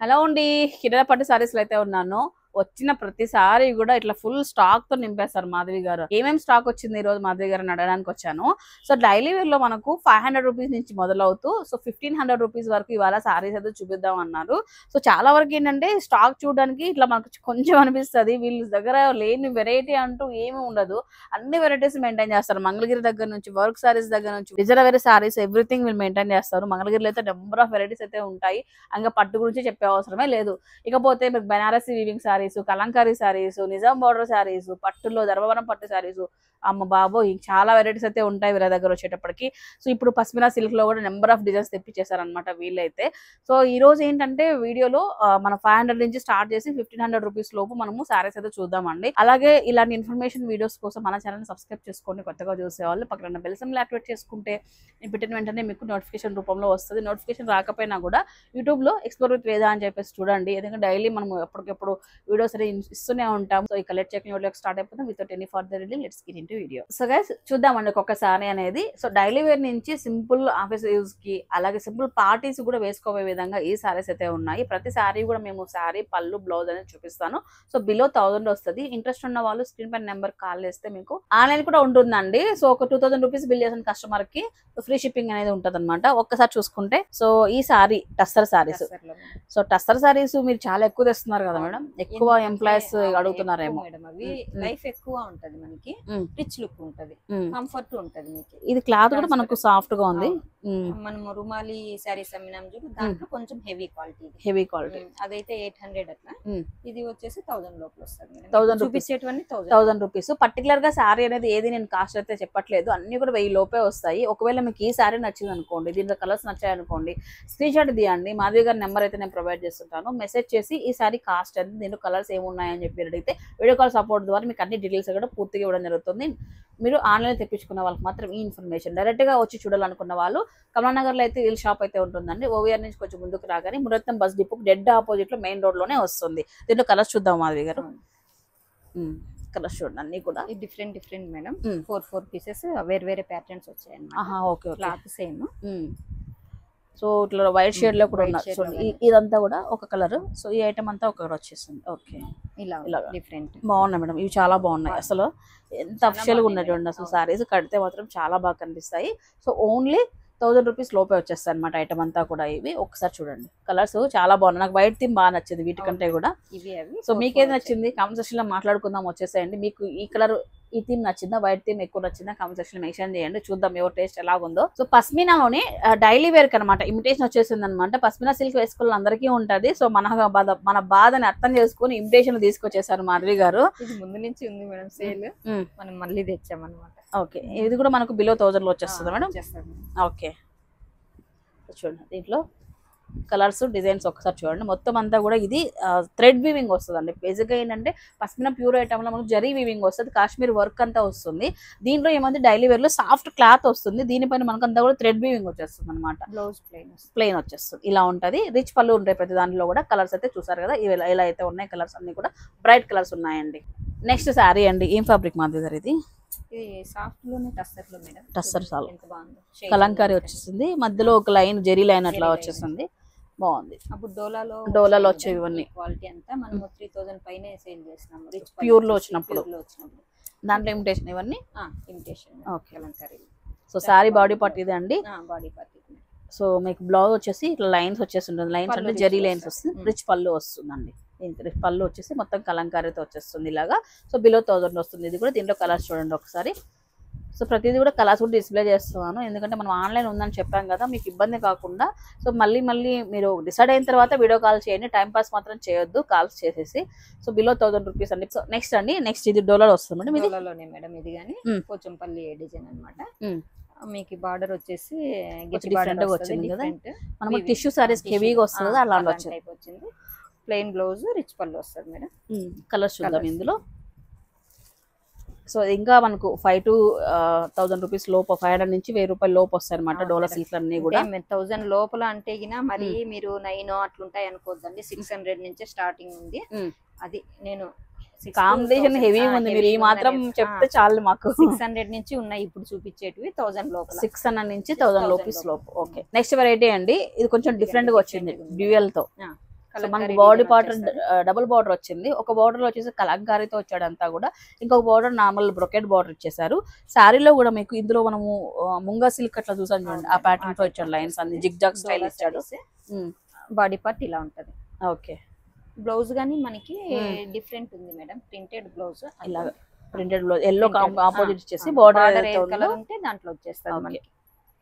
Hello అండి. కిరణా పట్టు సారీస్లో అయితే ఉన్నాను. వచ్చిన ప్రతిసారి కూడా ఇట్లా ఫుల్ స్టాక్ తో నింపేస్తారు మాధవి గారు. ఏమేమి స్టాక్ వచ్చింది ఈ రోజు మాధవి గారిని అడగడానికి వచ్చాను. సో డైలీ వేర్ లో మనకు 500 రూపీస్ నుంచి మొదలవుతూ సో 1500 రూపీస్ వరకు ఇవాళ సారీస్ అయితే చూపిద్దాం అన్నారు. సో చాలా వరకు ఏంటంటే స్టాక్ చూడడానికి ఇట్లా మనకు కొంచెం అనిపిస్తుంది. వీళ్ళ దగ్గర లేని వెరైటీ అంటూ ఏమీ ఉండదు. అన్ని వెరైటీస్ మెయింటైన్ చేస్తారు. మంగళగిరి దగ్గర నుంచి వర్క్ సారీస్ దగ్గర నుంచి రిజర్వేరీ సారీస్ ఎవ్రీథింగ్ వీళ్ళు మెయింటైన్ చేస్తారు. మంగళగిరిలో అయితే నెంబర్ ఆఫ్ వెరైటీస్ అయితే ఉంటాయి. ఇంకా పట్టు గురించి చెప్పే అవసరమే లేదు. ఇకపోతే మీకు బనారసి వీవింగ్ సారీస్, కలంకారీ సారీస్, నిజాం బార్డర్ సారీస్, పట్టులో ధర్మవరం పట్టు సారీస్, అమ్మ బాబో చాలా వెరైటీస్ అయితే ఉంటాయి వీళ్ళ దగ్గర వచ్చేటప్పటికి. సో ఇప్పుడు పశ్మినా సిల్క్ లో కూడా నెంబర్ ఆఫ్ డిజైన్స్ తెప్పించేశారనమాట వీళ్ళైతే. సో ఈ రోజు ఏంటంటే వీడియోలో మనం 500 నుంచి స్టార్ట్ చేసి 1500 రూపీస్ లోపు మనము సారీస్ అయితే చూద్దామండి. అలాగే ఇలాంటి ఇన్ఫర్మేషన్ వీడియోస్ కోసం మన ఛానల్ సబ్స్క్రైబ్ చేసుకోండి. కొత్తగా చూసేవాళ్ళు పక్కన బెల్ సింబల్ యాక్టివేట్ చేసుకుంటే నేను పెట్టిన వెంటనే మీకు నోటిఫికేషన్ రూపంలో వస్తుంది. నోటిఫికేషన్ రాకపోయినా కూడా యూట్యూబ్ లో ఎక్స్ప్లోర్ విత్ వేద అని చెప్పేసి చూడండి. ఎందుకంటే డైలీ మనం ఎప్పటికెప్పుడు వీడియోస్ అనేది ఇస్తూనే ఉంటాం. సో ఇక లెట్ చెక్ వీడియోకి స్టార్ట్ అయిపోతాం. Without any further release let's get into video. So guys చూద్దామండి ఒక్కొక్క సారీ అనేది. సో డైలీ వేర్ నుంచి సింపుల్ ఆఫీస్ యూజ్ కి అలాగే సింపుల్ పార్టీస్ కూడా వేసుకోవే విధంగా ఈ సారీస్ అయితే ఉన్నాయి. ప్రతి సారీ కూడా మేము సారీ పళ్ళు బ్లౌజ్ అనేది చూపిస్తాను. సో బిలో 1000 వస్తుంది. ఇంట్రెస్ట్ ఉన్న వాళ్ళు స్క్రీన్ పైన నెంబర్ కాల్ చేస్తే మీకు ఆన్లైన్ కూడా ఉంటుందండి. సో ఒక 2000 రూపీస్ బిల్ చేసిన కస్టమర్ కి ఫ్రీ షిప్పింగ్ అనేది ఉంటది అనమాట. ఒక్కసారి చూసుకుంటే సో ఈ సారీ టస్సర్ సారీస్. సో టస్సర్ సారీస్ మీరు చాలా ఎక్కువ తెస్తున్నారు కదా మేడం, ఎక్కువ ఎంప్లాయీస్ అడుగుతున్నారేమో. అవి లైఫ్ ఎక్కువ ఉంటది, మనకి రిచ్ లుక్ ఉంటది, కంఫర్ట్ ఉంటది. మీకు ఇది క్లాత్ కూడా మనకు సాఫ్ట్ గా ఉంది. మనము రుమాలి సారీస్ అమ్మినాం చూడు, దాంట్లో కొంచెం హెవీ క్వాలిటీ. అదైతే 800 అట్లా. ఇది వచ్చేసి 1000 లోపల వస్తుంది. 1000 చూపించేటువంటి 1000 రూపీస్. పర్టికులర్ గా సారీ అనేది ఏది నేను కాస్ట్ అయితే చెప్పట్లేదు, అన్ని కూడా 1000 లోపే వస్తాయి. ఒకవేళ మీకు ఈ సారీ నచ్చింది అనుకోండి, దీంట్లో కలర్స్ నచ్చాయి అనుకోండి, స్క్రీన్ షాట్ తీయండి. మాధవి గారి నెంబర్ అయితే నేను ప్రొవైడ్ చేస్తుంటాను. మెసేజ్ చేసి ఈ సారీ కాస్ట్ అనేది, దీంట్లో కలర్స్ ఏమున్నాయని చెప్పి అడిగితే వీడియో కాల్ సపోర్ట్ ద్వారా మీకు అన్ని డీటెయిల్స్ కూడా పూర్తిగా ఇవ్వడం జరుగుతుంది. మీరు ఆన్లైన్ తెప్పించుకున్న వాళ్ళకి మాత్రం ఈ ఇన్ఫర్మేషన్, డైరెక్ట్ గా వచ్చి చూడాలనుకున్న వాళ్ళు కమలానగర్ లో అయితే వీల్ షాప్ అయితే ఉంటుందండి. ఓవిఆర్ నుంచి కొంచెం ముందుకు రాగానే Muratnam bus depot dead opposite లో మెయిన్ రోడ్ లోనే వస్తుంది. దీంట్లో కలర్స్ చూద్దాం మాధవి గారు. కలర్స్ చూడండి అన్ని కూడా డిఫరెంట్ మేడం. 4 పీసెస్ వేరే ప్యాటర్న్స్ వచ్చాయి అన్నమాట. Okay cloth same. సో ఇట్లా వైట్ షేడ్ లో కూడా ఉన్నారు. సో ఇదంతా కూడా ఒక కలర్. సో ఈ ఐటమ్ అంతా ఒక కలర్ వచ్చేసింది. ఓకే, ఇలా డిఫరెంట్ బాగున్నాయి మేడం. ఇవి చాలా బాగున్నాయి. అసలు ఎంత అఫిషియల్ గా ఉన్నాయి చూడండి. అసలు సారీస్ కడితే మాత్రం చాలా బాగా కనిపిస్తాయి. సో ఓన్లీ 1000 రూపీస్ లోపే వచ్చేస్తాయి అనమాట ఐటమ్ అంతా కూడా. ఇవి ఒకసారి చూడండి, కలర్స్ చాలా బాగున్నాయి. నాకు వైట్ థీమ్ బాగా నచ్చింది వీటికంటే కూడా. సో మీకేది నచ్చింది కామెంట్ సెక్షన్ లో మాట్లాడుకుందాం, వచ్చేసేయండి. మీకు ఈ కలర్ ఈ థీమ్ నచ్చిందా, వైట్ థీమ్ ఎక్కువ నచ్చిందా కామెంట్ సెక్షన్ మెన్షన్ చేయండి. చూద్దాం ఎవరి టేస్ట్ ఎలాగుందో. సో పస్మినాలోనే డైలీ వేర్ కి అనమాట ఇమిటేషన్ వచ్చేసింది అనమాట. పస్మినా సిల్క్ వేసుకోవాలి అందరికీ ఉంటది. సో మన బాధని అర్థం చేసుకుని ఇమిటేషన్ తీసుకొచ్చేసారు మాధవి గారు. ఇది ముందు నుంచి ఉంది మేడం సేల్, మనం మళ్ళీ తెచ్చామన్నమాట. ఓకే, ఇది కూడా మనకు బిలో 1000 లో వచ్చేస్తుంది మేడం. ఓకే చూడండి, దీంట్లో కలర్స్ డిజైన్స్ ఒకసారి చూడండి. మొత్తం అంతా కూడా ఇది థ్రెడ్ వీవింగ్ వస్తుంది అండి. బేసిక్గా ఏంటంటే పస్మినా ప్యూర్ ఐటమ్ లో మనకు జరీ వీవింగ్ వస్తుంది, కాశ్మీర్ వర్క్ అంతా వస్తుంది. దీంట్లో ఏమంటే డైలీ వేర్ లో సాఫ్ట్ క్లాత్ వస్తుంది. దీనిపైన మనకు అంతా కూడా థ్రెడ్ వీవింగ్ వచ్చేస్తుంది అనమాట. బ్లౌజ్ ప్లెయిన్ వచ్చేస్తుంది. ఇలా ఉంటది. రిచ్ పళ్ళు ఉంటాయి ప్రతి దాంట్లో కూడా. కలర్స్ అయితే చూసారు కదా, ఇలా అయితే ఉన్నాయి. కలర్స్ అన్ని కూడా బ్రైట్ కలర్స్ ఉన్నాయండి. నెక్స్ట్ శారీ అండి. ఏం ఫ్యాబ్రిక్ మాధవి గారు ఇది? సాఫ్ట్ లోనే టస్సర్ లో మేడం. టస్సర్ సాల్ కలంకారీ వచ్చేస్తుంది. మధ్యలో ఒక లైన్ జెరీ లైన్ అట్లా వచ్చేస్తుంది. బాగుంది. అప్పుడు డోలాలో వచ్చేవి ఇవన్నీ. క్వాలిటీ అంతా మనం 3000 పైనే సేల్ చేస్తున్నాము. ప్యూర్ లో వచ్చినప్పుడు దాంట్లో ఇమిటేషన్ ఇవన్నీ imitation. Okay, Kalamkari. So sorry body part ఇది అండి. Body part. సో మీకు బ్లౌజ్ వచ్చేసి ఇట్లా లైన్స్ వచ్చేస్తుంది. లైన్స్ అంటే జెరీ లైన్స్ వస్తుంది. రిచ్ పళ్ళు వస్తుందండి. రిచ్ పళ్ళు వచ్చేసి మొత్తం కలంకారీతో వచ్చేస్తుంది ఇలాగా. సో బిలో 1000 వస్తుంది. ఇది కూడా. దీంట్లో కలర్స్ చూడండి ఒకసారి. సో ప్రతిదీ కూడా కలర్స్ కూడా డిస్ప్లే చేస్తున్నాను, ఎందుకంటే మనం ఆన్లైన్ ఉందని చెప్పాం కదా, మీకు ఇబ్బంది కాకుండా. సో మళ్ళీ మీరు డిసైడ్ అయిన తర్వాత వీడియో కాల్ చేయండి, టైం పాస్ మాత్రం చేయొద్దు కాల్స్ చేసేసి. సో బిలో 1000 రూపీస్ అండి. సో నెక్స్ట్ అండి, నెక్స్ట్ ఇది డోలాలో వస్తుంది మేడం. ఇది డోలాలోనే మేడం. ఇది కానీ పోచంపల్లి డిజైన్ అనమాట. మీకు బార్డర్ వచ్చేసి డిఫరెంట్ గా వచ్చింది కదా. మనకు టిష్యూ సారీస్ హెవీగా వస్తుంది కదా, అలా వచ్చింది. ప్లెయిన్ బ్లౌజ్, రిచ్ పళ్ళు వస్తుంది మేడం. కలర్స్ చూద్దాం ఇందులో. సో ఇంకా మనకు 5 to 1000 రూపీస్ లోపు, 500 నుంచి 1000 రూపాయల లోపు వస్తాయి అనమాట డోలా సిల్క్ అన్ని కూడా. 1000 లోపల అంటే మరి మీరు 9 అట్లుంటాయి అనుకోవద్దండి. 600 నుంచే స్టార్టింగ్ ఉంది. అది నేను కాంబినేషన్ హెవీ ఉంది. మీరు ఈ మాత్రం చెప్తే చాలు మాకు. 600 నుంచి ఉన్నాయి ఇప్పుడు చూపించేటివి. 1000 లోపల, 600 నుంచి 1000 రూపీస్ లోపు. ఓకే, నెక్స్ట్ వెరైటీ అండి. ఇది కొంచెం డిఫరెంట్ గా వచ్చింది డ్యూయల్ తో. సో మనకు బాడీ పార్ట్ డబుల్ బార్డర్ వచ్చింది. ఒక బార్డర్ లో వచ్చేసి కలంకారీతో వచ్చాడు అంతా కూడా, ఇంకొక బార్డర్ నార్మల్ బ్రొకెట్ బార్డర్ ఇచ్చేసారు. శారీలో కూడా మీకు ఇందులో మనము ముంగా సిల్క్ అట్లా చూసాను చూడండి, ఆ ప్యాటర్న్ తో వచ్చాడు, లైన్స్ అన్ని జిగ్ జాగ్ స్టైల్ ఇచ్చాడు. బాడీ పార్ట్ ఇలా ఉంటది. ఓకే, బ్లౌజ్ గానీ మనకి డిఫరెంట్ ఉంది మేడం, ప్రింటెడ్ బ్లౌజ్. ఇలా ప్రింటెడ్ బ్లౌజ్ ఎల్లో ఆపోజిట్ ఇచ్చేసి బార్డర్ కలర్ ఉంటే దాంట్లో వచ్చేస్తుంది మనకి.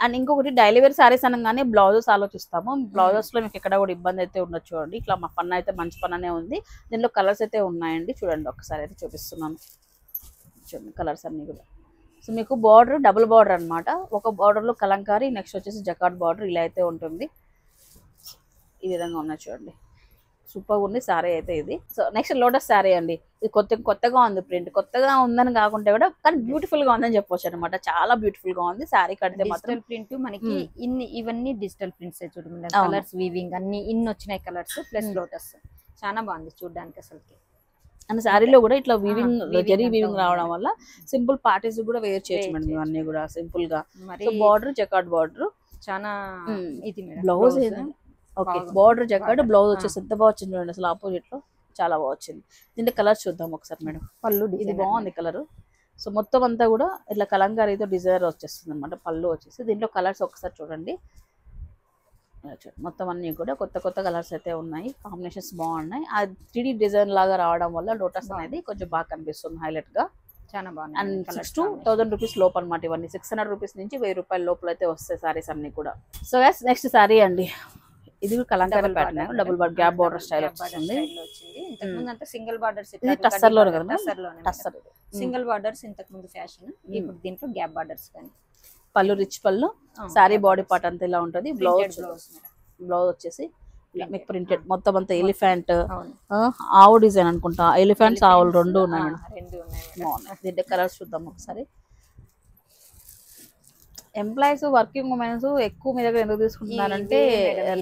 అండ్ ఇంకొకటి డైలీ వేర్ సారీస్ అనగానే బ్లౌజెస్ ఆలోచిస్తాము. బ్లౌజెస్ లో మీకు ఎక్కడ కూడా ఇబ్బంది అయితే ఉండొచ్చు. చూడండి ఇట్లా మా పన్ను అయితే మంచి పన్ననే ఉంది. దీనిలో కలర్స్ అయితే ఉన్నాయండి, చూడండి ఒకసారి అయితే చూపిస్తున్నాను. చూడండి కలర్స్ అన్ని కూడా. సో మీకు బార్డర్ డబుల్ బార్డర్ అనమాట. ఒక బార్డర్ లో కలంకారీ, నెక్స్ట్ వచ్చేసి జకాట్ బార్డర్ ఇలా అయితే ఉంటుంది. ఈ విధంగా ఉన్నాయి చూడండి, సూపర్ ఉంది సారీ అయితే ఇది. సో నెక్స్ట్ లోటస్ సారీ అండి. ఇది కొత్తగా ఉంది, ప్రింట్ కొత్తగా ఉందని కాకుండా కూడా కానీ బ్యూటిఫుల్ గా ఉందని చెప్పొచ్చు అనమాట. చాలా బ్యూటిఫుల్ గా ఉంది. సారీ కడితే మాత్రం ప్రింట్ మనకి ఇవన్నీ డిజిటల్ ప్రింట్స్ చూడండి, కలర్స్ వీవింగ్ అన్ని వచ్చినాయి కలర్స్ ప్లస్ లోటస్. చాలా బాగుంది చూడడానికి అసలుకి. అండ్ శారీలో కూడా ఇట్లా వీవింగ్ జరీ వీవింగ్ రావడం వల్ల సింపుల్ పార్టీస్ కూడా వేర్ చేయొచ్చు మేడం. ఇవన్నీ కూడా సింపుల్ గా. సో బార్డర్ జకాట్ బార్డర్, చాలా ఇది బ్లౌజ్ ఓకే, బార్డర్ జకాట్ బ్లౌజ్ వచ్చేసి ఎంత బాగా వచ్చింది చూడండి అసలు, ఆపోజిట్ లో చాలా బాగా వచ్చింది. దీంట్లో కలర్ చూద్దాం ఒకసారి మేడం. పళ్ళు ఇది బాగుంది కలర్. సో మొత్తం అంతా కూడా ఇట్లా కలంకారీతో డిజైనర్ వచ్చేస్తుంది అనమాట. పళ్ళు వచ్చేసి దీంట్లో కలర్స్ ఒకసారి చూడండి. మొత్తం అన్ని కూడా కొత్త కలర్స్ అయితే ఉన్నాయి, కాంబినేషన్స్ బాగున్నాయి. ఆ 3D డిజైన్ లాగా రావడం వల్ల లోటస్ అనేది కొంచెం బాగా కనిపిస్తుంది హైలైట్ గా. చాలా బాగుంది. అండ్ 6 to 1000 రూపీస్ లోపు అనమాట. ఇవన్నీ 600 రూపీస్ నుంచి 1000 రూపాయల లోపల అయితే వస్తాయి సారీస్ అన్ని కూడా. సో నెక్స్ట్ సారీ అండి, ఇది Kalamkari pattern, double border gap border style వచ్చింది. సింగిల్ బార్డర్స్ ఇది టస్సర్ లోనే కదా, టస్సర్ సింగిల్ బార్డర్స్ ఇంతకు ముందు ఫ్యాషన్, ఇప్పుడు దీంట్లో గ్యాప్ బార్డర్స్ కానీ. పళ్ళు రిచ్ పళ్ళు, సారీ బాడీ పార్ట్ అంతా ఇలా ఉంటుంది. బ్లౌజ్ వచ్చేసి మీకు ప్రింటెడ్ మొత్తం అంతా ఎలిఫెంట్ ఆవు డిజైన్ అనుకుంటా. ఎలిఫెంట్స్ ఆవులు రెండు ఉన్నాయి బాగున్నాయి. దీంట్లో కలర్స్ చూద్దాం ఒకసారి. ఎంప్లాయీస్ వర్కింగ్ ఉమెన్స్ ఎక్కువ మీ దగ్గర ఎందుకు తీసుకుంటున్నారంటే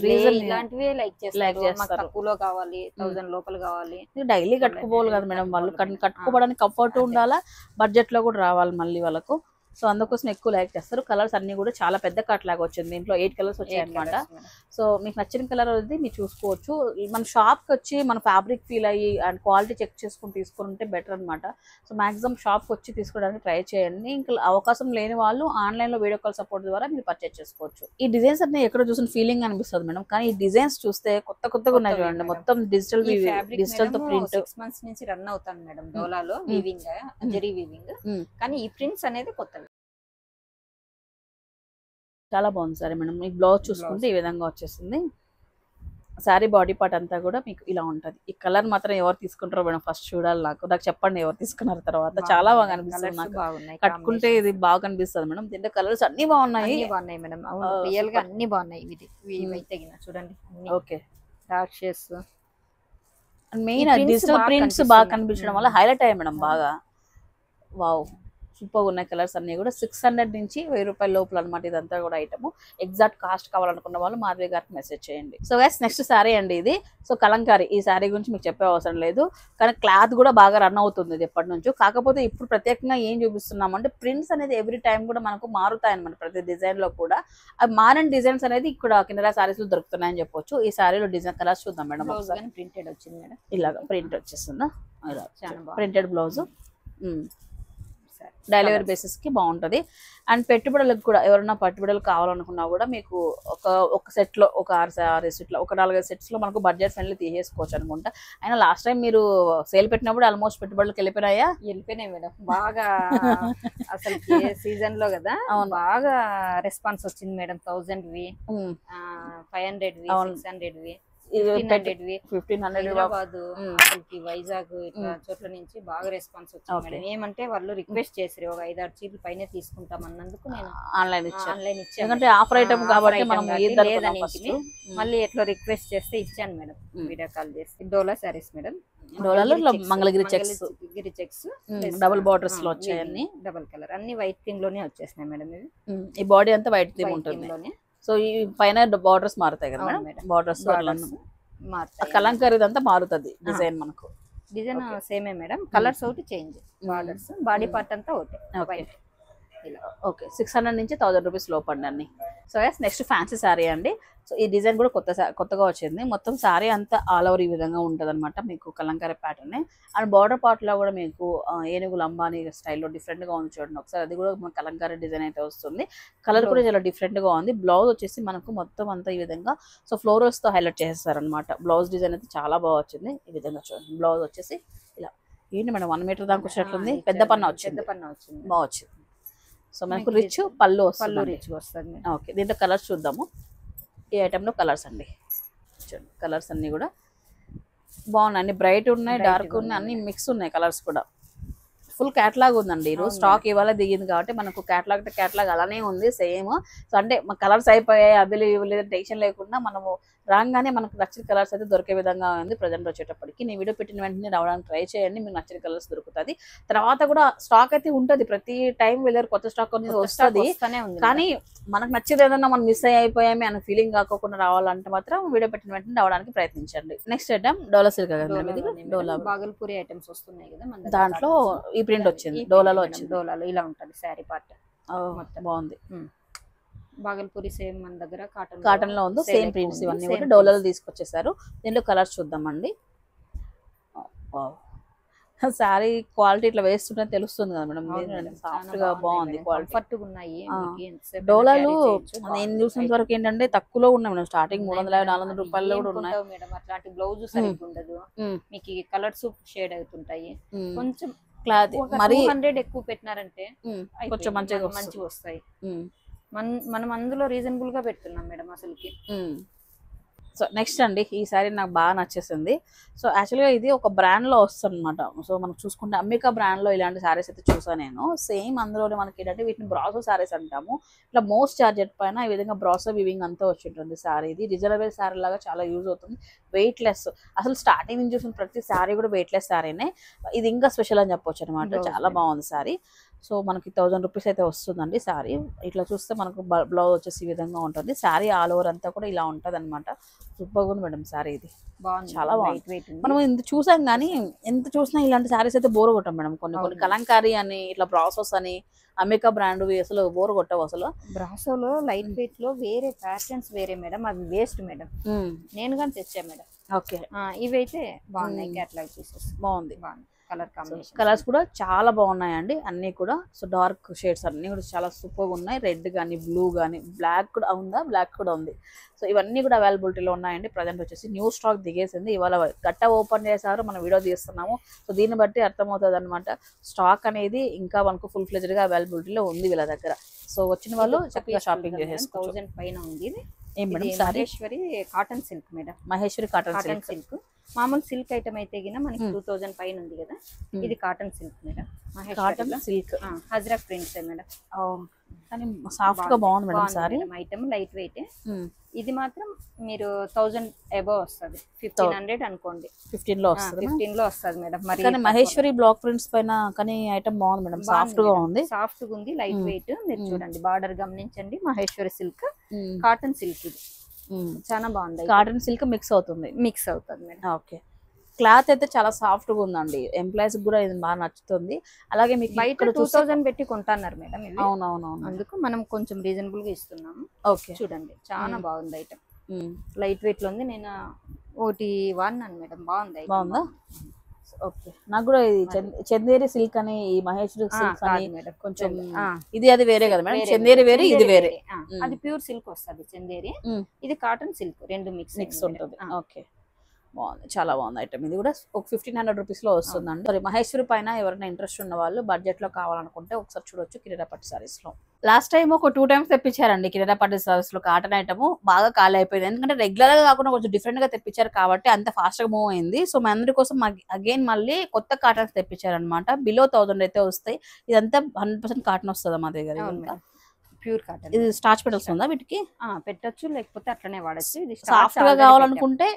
రీజన్ ఇలాంటివి లైక్ చేస్తారు. తక్కువలో కావాలి, 1000 లోపల కావాలి. డైలీ కట్టుకోవాలి కదా మేడం, వాళ్ళు కట్టుకోవడానికి కంఫర్ట్ ఉండాలా, బడ్జెట్ లో కూడా రావాలి మళ్ళీ వాళ్ళకు. సో అందుకోసం ఎక్కువ లైక్ చేస్తారు. కలర్స్ అన్ని కూడా చాలా పెద్ద కట్ లాగా వచ్చింది. దీంట్లో 8 కలర్స్ వచ్చాయి అనమాట. సో మీకు నచ్చిన కలర్ అది మీరు చూసుకోవచ్చు. మన షాప్ కి వచ్చి మన ఫ్యాబ్రిక్ ఫీల్ అయ్యి అండ్ క్వాలిటీ చెక్ చేసుకుని తీసుకుంటే బెటర్ అనమాట. సో మాక్సిమం షాప్ కి వచ్చి తీసుకోవడానికి ట్రై చేయండి. ఇంకా అవకాశం లేని వాళ్ళు ఆన్లైన్ లో వీడియో కాల్ సపోర్ట్ ద్వారా మీరు పర్చేస్ చేసుకోవచ్చు. ఈ డిజైన్స్ అన్ని ఎక్కడ చూసిన ఫీలింగ్ అనిపిస్తుంది మేడం, కానీ ఈ డిజైన్స్ చూస్తే కొత్తగా ఉన్నాయి చూడండి. మొత్తం డిజిటల్ తో ప్రింట్ 6 months నుంచి రన్ అవుతాను మేడం డోలాలో, వీవింగ్ జరీ వీవింగ్. కానీ ఈ ప్రింట్స్ అనేది కొత్త. చాలా బాగుంది సారీ మేడం. మీకు బ్లౌజ్ చూసుకుంటే ఈ విధంగా వచ్చేసింది. శారీ బాడీ పార్ట్ అంతా కూడా మీకు ఇలా ఉంటది. ఈ కలర్ మాత్రం ఎవరు తీసుకుంటారో మేడం ఫస్ట్ చూడాలి. నాకు చెప్పండి ఎవరు తీసుకున్నారు తర్వాత. చాలా బాగా అనిపిస్తుంది నాకు, కట్టుకుంటే ఇది బాగా కనిపిస్తుంది మేడం. దీంట్లో కలర్స్ అన్ని బాగున్నాయి మేడం. రియల్ గా అన్ని బాగున్నాయి. చూడండి okay, dark shades main digital prints బాగా కనిపించడం వల్ల హైలైట్ అయ్యాయి మేడం బాగా. వావ్, సూపర్ ఉన్నాయి కలర్స్ అన్ని కూడా. 600 నుంచి 1000 రూపాయల లోపల అనమాట. ఇదంతా కూడా ఐటమ్. ఎగ్జాక్ట్ కాస్ట్ కావాలనుకున్న వాళ్ళు మాధవి గారికి మెసేజ్ చేయండి. సో గైస్ నెక్స్ట్ శారీ అండి ఇది. సో కలంకారీ, ఈ శారీ గురించి మీకు చెప్పే అవసరం లేదు, కానీ క్లాత్ కూడా బాగా రన్ అవుతుంది ఇది ఎప్పటి నుంచో. కాకపోతే ఇప్పుడు ప్రత్యేకంగా ఏం చూపిస్తున్నామంటే ప్రింట్స్ అనేది ఎవ్రీ టైం కూడా మనకు మారుతాయి అనమాట. ప్రతి డిజైన్ లో కూడా అవి మారిన డిజైన్స్ అనేది ఇక్కడ కింద సారీస్ లో దొరుకుతున్నాయని చెప్పొచ్చు. ఈ శారీలో డిజైన్ కలర్స్ చూద్దాం మేడం. ప్రింటెడ్ వచ్చింది మేడం, ఇలాగా ప్రింట్ వచ్చేస్తుందా, printed blouse. Daily wear basis కి బాగుంటది. అండ్ పెట్టుబడులకు కూడా ఎవరైనా పెట్టుబడులు కావాలనుకున్నా కూడా మీకు ఒక సెట్ లో ఒక 6 సెట్లు, ఒక 4-5 సెట్స్ లో మనకు బడ్జెట్ ఫ్రెండ్లీ తీసేసుకోవచ్చు అనుకుంటా. అయినా లాస్ట్ టైం మీరు సేల్ పెట్టినప్పుడు ఆల్మోస్ట్ పెట్టుబడులకు వెళ్ళిపోయినాయి మేడం. బాగా అసలు సీజన్ లో కదా బాగా రెస్పాన్స్ వచ్చింది మేడం. 1000వి, 500వి, 600వి, 1500 వైజాగ్ ఇట్లా చోట్ల నుంచి బాగా రెస్పాన్స్ వచ్చింది మేడం. ఏమంటే వాళ్ళు రిక్వెస్ట్ చేసారు ఒక 5-6 చీరలు పైన తీసుకుంటాం అన్నందుకు నేను ఆన్లైన్ ఇచ్చాను. ఆఫర్ ఐటమ్ కాబట్టి మళ్ళీ ఎట్లా రిక్వెస్ట్ చేస్తే ఇచ్చాను మేడం. వీడియో కాల్ చేసి డోలా సారీస్ మేడం. డోలాలో మంగళగిరి చెక్స్ డబుల్ బార్డర్స్ లో వచ్చాయన్ని, డబుల్ కలర్ అన్ని వైట్ థీమ్ లోనే వచ్చేసినాయి మేడం. ఇవి ఈ బాడీ అంతా వైట్ థీమ్ ఉంటుంది. సో ఈ పైన బార్డర్స్ మారుతాయి కదా మేడం, బార్డర్స్ కలంకారీ అంతా మారుతుంది డిజైన్. మనకు డిజైన్ సేమే మేడం, కలర్స్ ఒకటి చేంజ్, బార్డర్స్ బాడీ పార్ట్ అంతా ఒకటి. ఇలా. ఓకే 600 నుంచి 1000 రూపీస్ లోపండి అన్ని. సో నెక్స్ట్ ఫ్యాన్సీ శారీ అండి. సో ఈ డిజైన్ కూడా కొత్తగా వచ్చింది. మొత్తం శారీ అంతా ఆల్ ఓవర్ ఈ విధంగా ఉంటుంది అనమాట, మీకు Kalamkari pattern. And border part లో కూడా మీకు ఏనుగులు అంబానీ స్టైల్లో డిఫరెంట్ గా ఉంది చూడండి ఒకసారి. అది కూడా మన కలంకారీ డిజైన్ అయితే వస్తుంది. కలర్ కూడా చాలా డిఫరెంట్ గా ఉంది. బ్లౌజ్ వచ్చేసి మనకు మొత్తం అంతా ఈ విధంగా సో ఫ్లోరల్స్ తో హైలైట్ చేసేస్తారు అనమాట. బ్లౌజ్ డిజైన్ అయితే చాలా బాగా వచ్చింది. ఈ విధంగా చూడండి బ్లౌజ్ వచ్చేసి ఇలా. ఏంటి మేడం 1 మీటర్ దాకా వచ్చినట్లుంది. పెద్ద పన్న వచ్చింది. బాగా వచ్చింది. సో మనకు రిచ్ పళ్ళు వస్తుంది. రిచ్ వస్తుంది. ఓకే దీంట్లో కలర్స్ చూద్దాము. ఈ ఐటెంలో కలర్స్ అండి. చూడండి కలర్స్ అన్నీ కూడా బాగున్నాయి. అన్ని బ్రైట్ ఉన్నాయి, డార్క్ ఉన్నాయి, అన్ని మిక్స్ ఉన్నాయి కలర్స్ కూడా. ఫుల్ క్యాటలాగ్ ఉందండి. ఈరోజు స్టాక్ ఇవాళ దిగింది కాబట్టి మనకు క్యాటలాగ్ అలానే ఉంది సేమ్. సో అంటే కలర్స్ అయిపోయాయి అవి ఇవ్వలేదు టెన్షన్ లేకుండా మనము రాగానే మనకు నచ్చిన కలర్స్ అయితే దొరికే విధంగా ఉంది. ప్రజెంట్ వచ్చేటప్పటికి నేను వీడియో పెట్టిన వెంటనే రావడానికి ట్రై చేయండి, మీకు నచ్చిన కలర్స్ దొరుకుతుంది. తర్వాత కూడా స్టాక్ అయితే ఉంటుంది, ప్రతి టైం వెళ్ళారు కొత్త స్టాక్ అనేది వస్తుంది. కానీ మనకు నచ్చేది ఏదన్నా మనం మిస్ అయిపోయామే అనే ఫీలింగ్ కాకుండా రావాలంటే మాత్రం వీడియో పెట్టిన వెంటనే రావడానికి ప్రయత్నించండి. నెక్స్ట్ ఐటమ్ డోలా సిల్క్ డోలా బాగల్పూరి ఐటమ్స్ వస్తున్నాయి కదా దాంట్లో ఈ ప్రింట్ వచ్చింది. డోలాలో వచ్చింది. డోలాలో ఇలా ఉంటుంది శారీ పార్ట్. బాగుంది. బాగల్పూరి సేమ్ మన దగ్గర కాటన్ లో ఉంది. సేమ్ ప్రింట్స్ ఇవన్నీ కూడా డోలాలో తీసుకొచ్చేసారు. దీంట్లో కలర్స్ చూద్దామండి. సారీ క్వాలిటీ ఇట్లా వేస్తుంటే తెలుస్తుంది కదా మేడం, సాఫ్ట్ గా బాగుంది. కంఫర్ట్ ఉన్నాయి. డోలాలు నేను చూసినంత వరకు ఏంటంటే తక్కువలో ఉన్నాయి మేడం, స్టార్టింగ్ 300-400 రూపాయలు కూడా ఉన్నాయి మేడం. అట్లాంటి బ్లౌజ్ సరిగ్గా ఉండదు, మీకు కలర్స్ షేడ్ అవుతుంటాయి. కొంచెం క్లాత్ మరి 100 ఎక్కువ పెట్టినారంటే కొంచెం మంచిగా వస్తాయి. మనం అందులో రీజనబుల్ గా పెడుతున్నాం మేడం అసలుకి. సో నెక్స్ట్ అండి ఈ సారీ నాకు బాగా నచ్చేసింది. సో యాక్చువల్గా ఇది ఒక బ్రాండ్లో వస్తుంది అనమాట. సో మనం చూసుకుంటే అంబికా బ్రాండ్లో ఇలాంటి శారీస్ అయితే చూసాను నేను. సేమ్ అందులోనే మనకి ఏంటంటే వీటిని బ్రాసో శారీస్ అంటాము. ఇట్లా మోస్ట్ చార్జెట్ పైన ఈ విధంగా బ్రాసో వివింగ్ అంతా వచ్చి ఉంటుంది శారీ. ఇది రిజర్వేర్ శారీ లాగా చాలా యూజ్ అవుతుంది. వెయిట్లెస్, అసలు స్టార్టింగ్ నుంచి చూసిన ప్రతి శారీ కూడా వెయిట్లెస్ శారీనే. ఇది ఇంకా స్పెషల్ అని చెప్పొచ్చు అనమాట. చాలా బాగుంది శారీ. సో మనకి 1000 రూపీస్ అయితే వస్తుందండి శారీ. ఇట్లా చూస్తే మనకు బ్లౌజ్ వచ్చేసి ఈ విధంగా ఉంటుంది. శారీ ఆల్ ఓవర్ అంతా కూడా ఇలా ఉంటుంది అనమాట. సూపర్గా ఉంది మేడం శారీ. ఇది చాలా బాగుంది. మనం ఇంత చూసాం కానీ ఎంత చూసినా ఇలాంటి శారీస్ అయితే బోర్ కొట్టాం మేడం. కొన్ని కలంకారీ అని ఇట్లా బ్రాసోస్ అని అమెరికా బ్రాండ్ అసలు బోర్ కొట్టవు. అసలు బ్రాసోలో లైట్ వెయిట్ లో వేరే ప్యాటర్న్స్ వేరే మేడం, అవి వేస్ట్ మేడం. నేను కానీ తెచ్చా మేడం. ఓకే ఇవైతే బాగున్నాయి. క్యాటలాగ్ పీసెస్ బాగుంది. కలర్స్ కూడా చాలా బాగున్నాయండి అన్ని కూడా. సో డార్క్ షేడ్స్ అన్ని కూడా చాలా సూపర్గా ఉన్నాయి. రెడ్ కానీ బ్లూ కానీ బ్లాక్ కూడా ఉందా, బ్లాక్ కూడా ఉంది. సో ఇవన్నీ కూడా అవైలబిలిటీలో ఉన్నాయండి. ప్రజెంట్ వచ్చేసి న్యూ స్టాక్ దిగేసింది. ఇవాళ గట్ట ఓపెన్ చేశారు, మనం వీడియో తీస్తున్నాము. సో దీన్ని బట్టి అర్థమవుతుంది అనమాట స్టాక్ అనేది ఇంకా మనకు ఫుల్ ఫ్లెజ్డ్గా అవైలబిలిటీలో ఉంది వీళ్ళ దగ్గర. సో వచ్చిన వాళ్ళు చక్కగా షాపింగ్ చేసేసుకోవచ్చు. 1000 పైన ఉంది. ఏం madam? Maheshwari cotton silk madam. Maheshwari cotton silk. మామూలు సిల్క్ ఐటమ్ అయితే గిన మనకి 2000 పైన ఉంది కదా. ఇది cotton silk madam. Cotton silk Hazra prints madam. కానీ సాఫ్ట్ గా బాగుంది madam sorry. Item light weight. ఇది మాత్రం మీరు 1000 అబవ్ వస్తుంది. 1500 అనుకోండి. 15 లో వస్తుంది. 15 లో వస్తుంది మేడం. మరి కానీ మహేశ్వరి బ్లాక్ ప్రింట్స్ పైన కానీ ఐటమ్ బాగుంది మేడం. సాఫ్ట్ గా ఉంది. సాఫ్ట్ గా ఉంది, లైట్ వెయిట్. మీరు చూడండి బార్డర్ గమనించండి. మహేశ్వరి సిల్క్ కాటన్ సిల్క్ ఇది చాలా బాగుంది. కాటన్ సిల్క్ మిక్స్ అవుతుంది మేడం. ఓకే క్లాత్ అయితే చాలా సాఫ్ట్ గా ఉందండి. ఎంప్లాయీస్ కూడా ఇది బాగా నచ్చుతుంది. అలాగే మీకు బయట 2000 పెట్టి కొంటున్నారు మేడం. అవునవునవును, అందుకు మనం కొంచెం రీజనబుల్ గా ఇస్తున్నాము. ఓకే చూడండి చాలా బాగుంది ఐటమ్. లైట్ వెయిట్ లో ఉంది. నేను ఒకటి వాడినాను మేడం, బాగుంది. బాగుందా? ఓకే నాకు కూడా ఇది చందేరి సిల్క్ అని ఈ మహేశ్వరి సిల్క్ అని కొంచెం ఇది అది వేరే కదా మేడం. చందేరి వేరే, ఇది వేరే. అది ప్యూర్ సిల్క్ వస్తుంది చందేరి. ఇది కాటన్ సిల్క్, రెండు మిక్స్ ఉంటుంది. ఓకే బాగుంది, చాలా బాగుంది ఐటమ్. ఇది కూడా ఒక 1500 రూపీస్ లో వస్తుందండి. మరి మహేశ్వరి పైన ఎవరైనా ఇంట్రెస్ట్ ఉన్న వాళ్ళు బడ్జెట్ లో కావాలనుకుంటే ఒకసారి చూడొచ్చు కిరీటా పట్టు సారీస్ లో. లాస్ట్ టైం ఒక 2 టైమ్స్ తెప్పించారండి కిరీటా పట్టు సారీస్ లో కాటన్ ఐటమ్. బాగా ఖాళీ అయిపోయింది, ఎందుకంటే రెగ్యులర్ గా కాకుండా కొంచెం డిఫరెంట్ గా తెప్పించారు కాబట్టి అంత ఫాస్ట్ గా మూవ్ అయింది. సో మన అందరి కోసం అగైన్ మళ్ళీ కొత్త కాటన్స్ తెప్పించారనమాట. బిలో 1000 అయితే వస్తాయి. ఇదంతా 100% కాటన్ వస్తుంది మా దగ్గర. Pure cotton. ఇది స్టార్చ్ పెటల్స్ ఉందా వీటికి? పెట్టచ్చు, లేకపోతే అట్లనే వాడచ్చు. ఇది సాఫ్ట్ గా కావాలనుకుంటే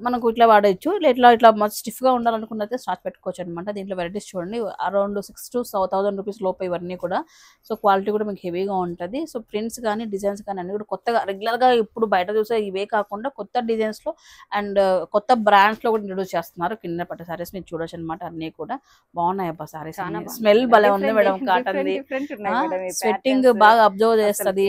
మనకు ఇట్లా వాడచ్చు. ఇట్లా ఇట్లా స్టిఫ్ గా ఉండాలనుకున్నైతే స్టార్చ్ పెట్టుకోవచ్చు అనమాట. దీంట్లో వెరైటీస్ చూడండి, అరౌండ్ 6 to 1000 రూపీస్ లోపు ఇవన్నీ కూడా. సో క్వాలిటీ కూడా మీకు హెవీగా ఉంటుంది. సో ప్రింట్స్ కానీ డిజైన్స్ కానీ అన్ని కూడా కొత్తగా రెగ్యులర్ గా ఇప్పుడు బయట చూసే ఇవే కాకుండా కొత్త డిజైన్స్ లో అండ్ కొత్త బ్రాండ్స్ లో కూడా ఇంట్రొడ్యూస్ చేస్తున్నారు. కింద పట్టు సారీస్ మీరు చూడొచ్చు అనమాట. అన్ని కూడా బాగున్నాయి అబ్బా సారీస్. స్మెల్ భలే ఉంది మేడం కాటన్ ది. స్వెట్టింగ్ బాగా అబ్జర్వ్ చేస్తుంది.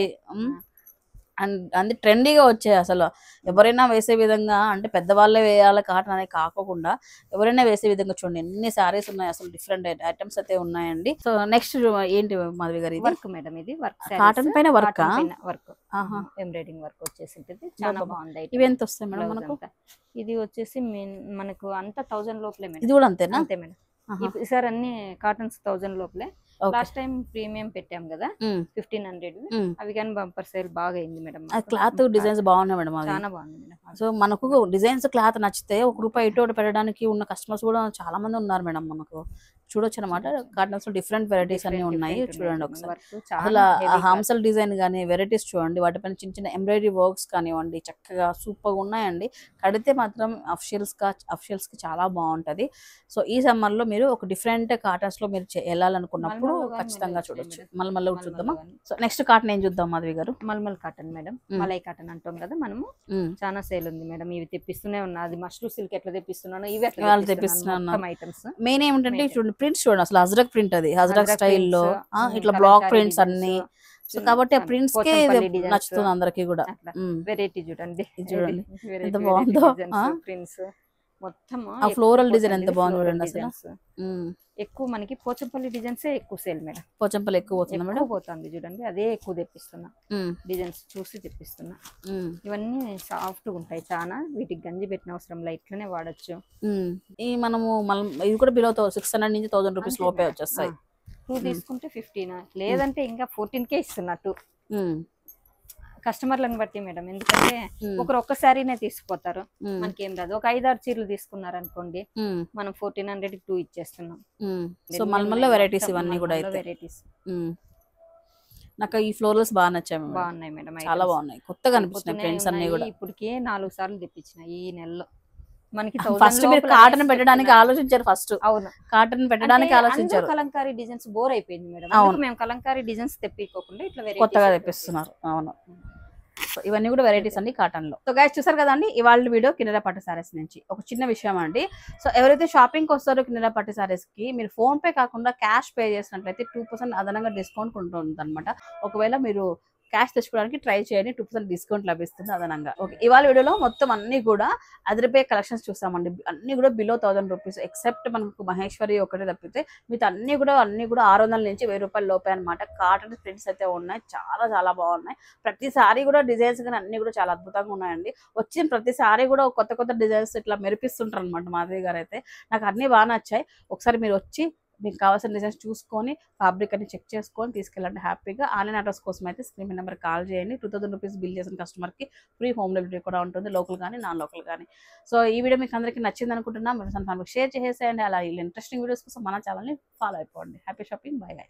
అండ్ అది ట్రెండీగా వచ్చాయి అసలు. ఎవరైనా వేసే విధంగా, అంటే పెద్దవాళ్ళే వేయాలి కాటన్ అనేది కాకుండా ఎవరైనా వేసే విధంగా చూడండి ఎన్ని సారీస్ ఉన్నాయి అసలు. డిఫరెంట్ ఐటమ్స్ అయితే ఉన్నాయండి. సో నెక్స్ట్ ఏంటి మాధవి గారు? వర్క్ మేడం, ఇది వర్క్ కాటన్ పైన వర్క్ వర్క్ ఎంబ్రాయిడింగ్ వర్క్ వచ్చేసి చాలా బాగుంది. ఇవి ఎంత వస్తాయి మేడం మనకు? ఇది వచ్చేసి మనకు అంతా 1000 లోపలే మేడం. ఇది కూడా అంతేనా? అంతే మేడం. ఈసారి అన్ని కాటన్స్ 1000 లోపలే. లాస్ట్ టైం ప్రీమియం పెట్టాం కదా 1500, అవి కానీ బంపర్ సేల్ బాగా అయింది మేడం. క్లాత్ డిజైన్స్ బాగున్నాయి మేడం, చాలా బాగుంది మేడం. సో మనకు డిజైన్స్ క్లాత్ నచ్చితే ₹1 ఇటు పెట్టడానికి ఉన్న కస్టమర్స్ కూడా చాలా మంది ఉన్నారు మేడం. మనకు చూడొచ్చు అనమాట. కాటన్స్ లో డిఫరెంట్ వెరైటీస్ అన్ని ఉన్నాయి. చూడండి ఒకసారి అసలు హాంసల్ డిజైన్ కానీ వెరైటీస్ చూడండి. వాటిపైన చిన్న చిన్న ఎంబ్రాయిడరీ వర్క్స్ కానివ్వండి చక్కగా సూపర్ గా ఉన్నాయండి. కడితే మాత్రం అఫిషియల్స్ కి చాలా బాగుంటది. సో ఈ సమ్మర్ లో మీరు ఒక డిఫరెంట్ కాటన్స్ లో మీరు వెళ్ళాలనుకున్నప్పుడు ఖచ్చితంగా చూడొచ్చు. మల్మల్ చూద్దామా? సో నెక్స్ట్ కాటన్ ఏం చూద్దాం మాధవి గారు? మల్మల్ కాటన్ మేడం. మలై కాటన్ అంటాం కదా మనము. చాలా సేల్ ఉంది మేడం. ఇవి తెప్పిస్తూనే ఉన్నా. అది మష్రూ సిల్క్ ఎట్లా తెప్పిస్తున్నాను, ఇవి ఎట్లా తెప్పిస్తున్నాను ఐటమ్స్. మెయిన్ ఏమిటంటే చూడండి ప్రింట్స్ చూడండి అసలు. అజ్రక్ ప్రింట్, అది అజ్రక్ స్టైల్లో ఇట్లా బ్లాక్ ప్రింట్స్ అన్ని. సో కాబట్టి ఆ ప్రింట్స్ కే నచ్చుతుంది అందరికి కూడా. వెరైటీ చూడండి, చూడండి ఎంత బాగుందో. ప్రింట్స్ మొత్తం ఆ ఫ్లోరల్ డిజైన్ ఎంత బాగుంది చూడండి అసలు. ఎక్కువ మనకి పోచంపల్లి డిజైన్స్ ఎక్కువ సేల్ మేడం. పోచంపల్లి ఎక్కువ పోతుంది మేడం. పోతుంది చూడండి, అదే ఎక్కువ తెప్పిస్తున్నా. డిజైన్స్ చూసి తెప్పిస్తున్నా. ఇవన్నీ సాఫ్ట్ గా ఉంటాయి చాలా. వీటికి గంజి పెట్టిన అవసరం లే, ఇట్లనే వాడచ్చు. ఈ మనము ఇది కూడా బిలో 600 నుంచి 1000 రూపీస్ లోపే వచ్చేస్తాయి. 2 తీసుకుంటే 15, లేదంటే ఇంకా 14కే ఇస్తున్నట్టు కస్టమర్లను బట్టి మేడం. ఎందుకంటే ఒక్క శారీనే తీసుకుపోతారు, మనకేం రాదు. ఒక 5-6 చీరలు తీసుకున్నారు అనుకోండి, మనం 1400కి 2 ఇచ్చేస్తున్నాం. సో మళ్ళీ వెరైటీస్ ఇవన్నీ కూడా వెరైటీస్. నాకు ఈ ఫ్లోరల్స్ బాగా నచ్చాయి. బాగున్నాయి మేడం, చాలా బాగున్నాయి, కొత్తగా అనిపిస్తున్నాయి ప్రింట్స్ అన్ని కూడా. ఇప్పటికే 4 సార్లు తెప్పించిన ఈ నెలలో. మనకి ఫస్ట్ మీరు కాటన్ పెట్టడానికి ఆలోచించారు. ఫస్ట్ అవును, కాటన్ పెట్టడానికి ఆలోచించారు. కలంకారీ డిజైన్స్ బోర్ అయిపోయింది మేడం. మేము కలంకారీ డిజైన్స్ తెప్పికోకుండా ఇట్లా కొత్తగా తెప్పిస్తున్నారు. అవును, సో ఇవన్నీ కూడా వెరైటీస్ అండి కాటన్ లో. సో గైస్ చూసారు కదండి ఇవాళ వీడియో కిన్నెర పట్టు సారీస్ నుంచి. ఒక చిన్న విషయం అండి, సో ఎవరైతే షాపింగ్ వస్తారో కిన్నెర పట్టు సారీస్ కి మీరు ఫోన్ పే కాకుండా క్యాష్ పే చేసినట్లయితే 2% అదనంగా డిస్కౌంట్ ఉంటుంది అనమాట. ఒకవేళ మీరు క్యాష్ తెచ్చుకోవడానికి ట్రై చేయండి, 2% డిస్కౌంట్ లభిస్తుంది అదనంగా. ఓకే, ఇవాళ వీడియోలో మొత్తం అన్ని కూడా అదిరిపోయే కలెక్షన్స్ చూస్తామండి. అన్ని కూడా బిలో 1000 రూపీస్, ఎక్సెప్ట్ మనకు మహేశ్వరి ఒకటే తప్పితే మిగతా అన్ని కూడా 600 నుంచి 1000 రూపాయల లోపే అనమాట. కాటన్ ప్రింట్స్ అయితే ఉన్నాయి, చాలా చాలా బాగున్నాయి. ప్రతిసారి కూడా డిజైన్స్ కానీ అన్ని కూడా చాలా అద్భుతంగా ఉన్నాయండి. వచ్చిన ప్రతిసారి కూడా కొత్త కొత్త డిజైన్స్ ఇట్లా మెరిపిస్తుంటారు అనమాట మాధవి గారు అయితే. నాకు అన్ని బాగా నచ్చాయి. ఒకసారి మీరు వచ్చి మీకు కావాల్సిన డిజైన్స్ చూసుకొని ఫ్యాబ్రిక్ అని చెక్ చేసుకొని తీసుకెళ్ళండి హ్యాపీగా. ఆన్లైన్ ఆర్డర్స్ కోసం అయితే స్క్రీన్ నెంబర్ కాల్ చేయండి. 2000 రూపీస్ బిల్ చేసిన కస్టమర్కి ఫ్రీ హోమ్ డెలివరీ కూడా ఉంటుంది, లోకల్ కానీ నాన్ లోకల్ కానీ. సో ఈ వీడియో మీకు అందరికీ నచ్చింది అనుకుంటున్నా. మీరు ఫ్యామిలీకి షేర్ చేసేయండి. అలా ఇంట్రెస్టింగ్ వీడియోస్ కోసం మన ఛానల్ని ఫాలో అయిపోండి. Happy shopping, by by.